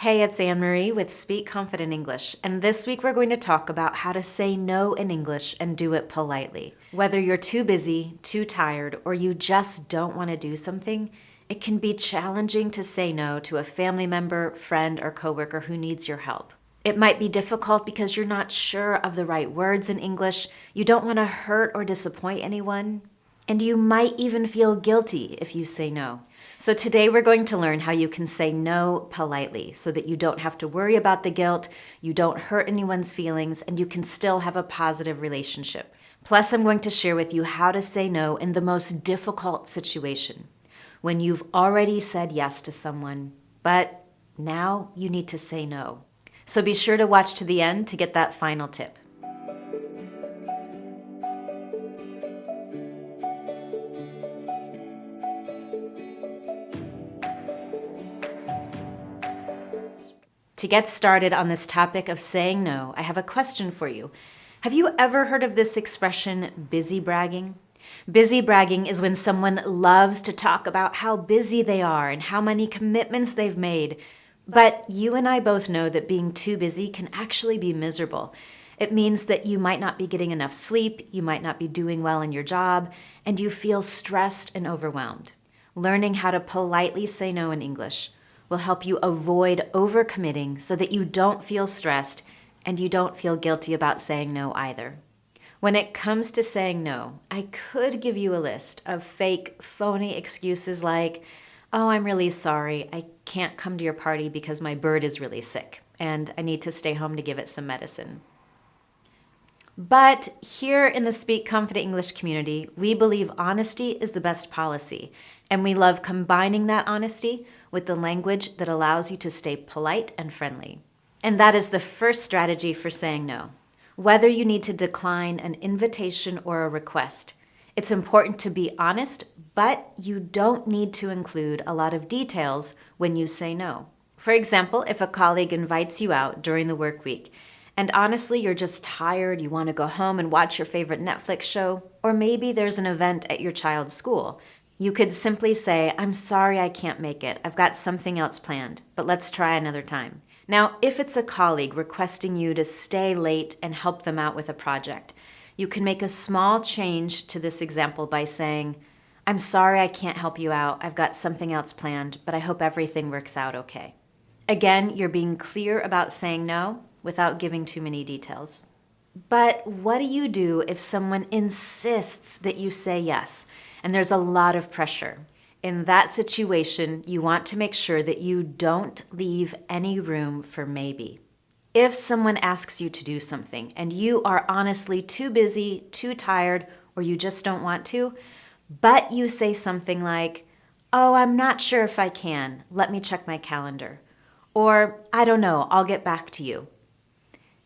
Hey, it's Anne Marie with Speak Confident English, and this week we're going to talk about how to say no in English and do it politely. Whether you're too busy, too tired, or you just don't want to do something, it can be challenging to say no to a family member, friend, or coworker who needs your help. It might be difficult because you're not sure of the right words in English, you don't want to hurt or disappoint anyone, and you might even feel guilty if you say no. So today we're going to learn how you can say no politely so that you don't have to worry about the guilt, you don't hurt anyone's feelings, and you can still have a positive relationship. Plus, I'm going to share with you how to say no in the most difficult situation, when you've already said yes to someone, but now you need to say no. So be sure to watch to the end to get that final tip. To get started on this topic of saying no, I have a question for you. Have you ever heard of this expression, busy bragging? Busy bragging is when someone loves to talk about how busy they are and how many commitments they've made. But you and I both know that being too busy can actually be miserable. It means that you might not be getting enough sleep, you might not be doing well in your job, and you feel stressed and overwhelmed. Learning how to politely say no in English will help you avoid overcommitting so that you don't feel stressed and you don't feel guilty about saying no either. When it comes to saying no, I could give you a list of fake, phony excuses like, oh, I'm really sorry, I can't come to your party because my bird is really sick and I need to stay home to give it some medicine. But here in the Speak Confident English community, we believe honesty is the best policy, and we love combining that honesty with the language that allows you to stay polite and friendly. And that is the first strategy for saying no. Whether you need to decline an invitation or a request, it's important to be honest, but you don't need to include a lot of details when you say no. For example, if a colleague invites you out during the work week, and honestly, you're just tired, you want to go home and watch your favorite Netflix show, or maybe there's an event at your child's school, you could simply say, I'm sorry I can't make it. I've got something else planned, but let's try another time. Now, if it's a colleague requesting you to stay late and help them out with a project, you can make a small change to this example by saying, I'm sorry I can't help you out. I've got something else planned, but I hope everything works out okay. Again, you're being clear about saying no without giving too many details. But what do you do if someone insists that you say yes, and there's a lot of pressure? In that situation, you want to make sure that you don't leave any room for maybe. If someone asks you to do something and you are honestly too busy, too tired, or you just don't want to, but you say something like, oh, I'm not sure if I can. Let me check my calendar. Or, I don't know, I'll get back to you.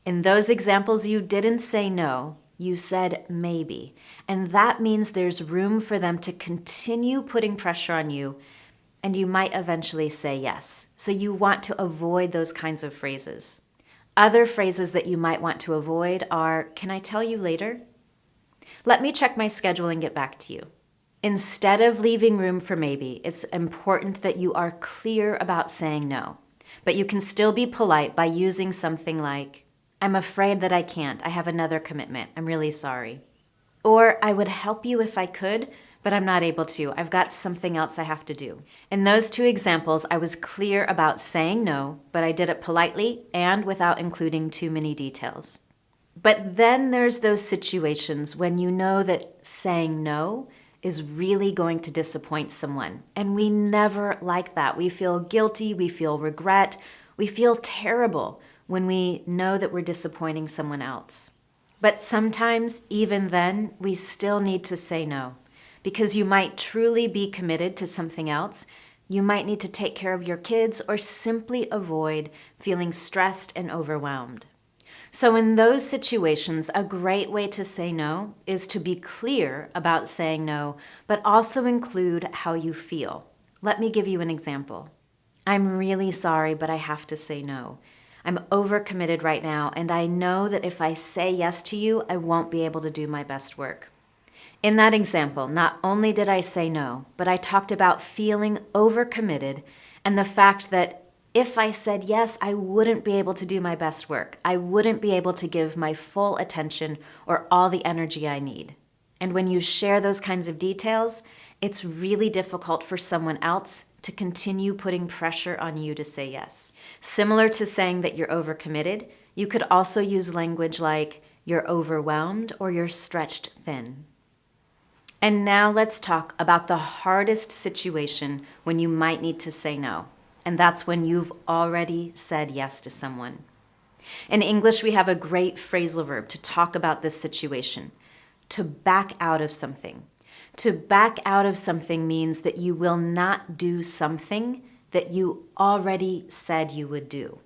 In those examples, you didn't say no, you said maybe. And that means there's room for them to continue putting pressure on you, and you might eventually say yes. So you want to avoid those kinds of phrases. Other phrases that you might want to avoid are, can I tell you later? Let me check my schedule and get back to you. Instead of leaving room for maybe, it's important that you are clear about saying no. But you can still be polite by using something like, I'm afraid that I can't. I have another commitment. I'm really sorry. Or I would help you if I could, but I'm not able to. I've got something else I have to do. In those two examples, I was clear about saying no, but I did it politely and without including too many details. But then there's those situations when you know that saying no is really going to disappoint someone. And we never like that. We feel guilty, we feel regret, we feel terrible when we know that we're disappointing someone else. But sometimes, even then, we still need to say no, because you might truly be committed to something else. You might need to take care of your kids or simply avoid feeling stressed and overwhelmed. So in those situations, a great way to say no is to be clear about saying no, but also include how you feel. Let me give you an example. I'm really sorry, but I have to say no. I'm overcommitted right now, and I know that if I say yes to you, I won't be able to do my best work. In that example, not only did I say no, but I talked about feeling overcommitted and the fact that If I said yes, I wouldn't be able to do my best work. I wouldn't be able to give my full attention or all the energy I need. And when you share those kinds of details, it's really difficult for someone else to continue putting pressure on you to say yes. Similar to saying that you're overcommitted, you could also use language like you're overwhelmed or you're stretched thin. And now let's talk about the hardest situation when you might need to say no. And that's when you've already said yes to someone. In English, we have a great phrasal verb to talk about this situation: to back out of something. To back out of something means that you will not do something that you already said you would do.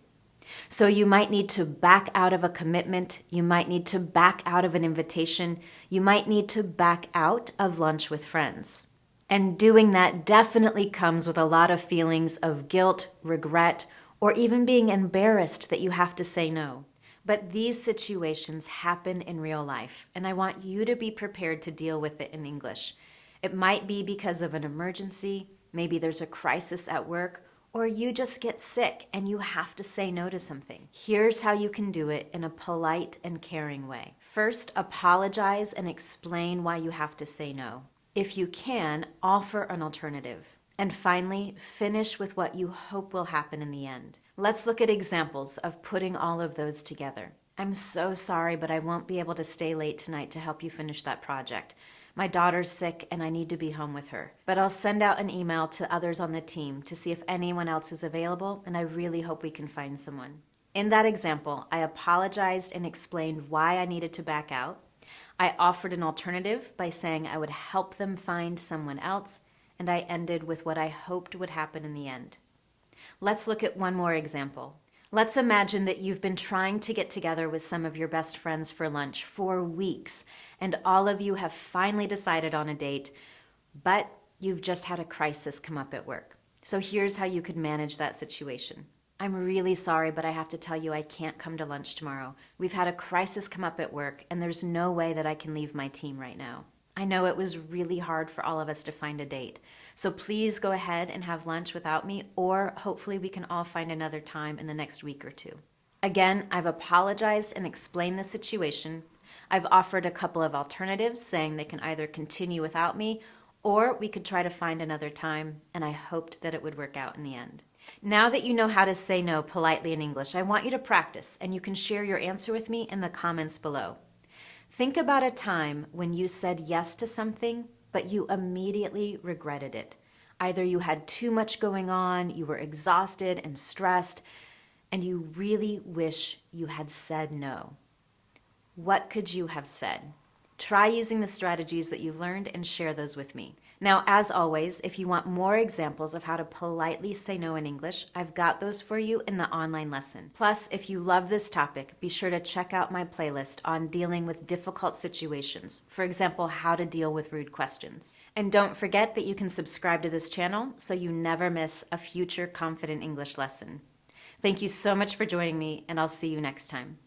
So you might need to back out of a commitment, you might need to back out of an invitation, you might need to back out of lunch with friends. And doing that definitely comes with a lot of feelings of guilt, regret, or even being embarrassed that you have to say no. But these situations happen in real life, and I want you to be prepared to deal with it in English. It might be because of an emergency, maybe there's a crisis at work, or you just get sick and you have to say no to something. Here's how you can do it in a polite and caring way. First, apologize and explain why you have to say no. If you can, offer an alternative. And finally, finish with what you hope will happen in the end. Let's look at examples of putting all of those together. I'm so sorry, but I won't be able to stay late tonight to help you finish that project. My daughter's sick and I need to be home with her. But I'll send out an email to others on the team to see if anyone else is available, and I really hope we can find someone. In that example, I apologized and explained why I needed to back out. I offered an alternative by saying I would help them find someone else, and I ended with what I hoped would happen in the end. Let's look at one more example. Let's imagine that you've been trying to get together with some of your best friends for lunch for weeks, and all of you have finally decided on a date, but you've just had a crisis come up at work. So here's how you could manage that situation. I'm really sorry, but I have to tell you I can't come to lunch tomorrow. We've had a crisis come up at work, and there's no way that I can leave my team right now. I know it was really hard for all of us to find a date. So please go ahead and have lunch without me, or hopefully we can all find another time in the next week or two. Again, I've apologized and explained the situation. I've offered a couple of alternatives, saying they can either continue without me, or we could try to find another time, and I hoped that it would work out in the end. Now that you know how to say no politely in English, I want you to practice, and you can share your answer with me in the comments below. Think about a time when you said yes to something, but you immediately regretted it. Either you had too much going on, you were exhausted and stressed, and you really wish you had said no. What could you have said? Try using the strategies that you've learned and share those with me. Now, as always, if you want more examples of how to politely say no in English, I've got those for you in the online lesson. Plus, if you love this topic, be sure to check out my playlist on dealing with difficult situations. For example, how to deal with rude questions. And don't forget that you can subscribe to this channel so you never miss a future Confident English lesson. Thank you so much for joining me, and I'll see you next time.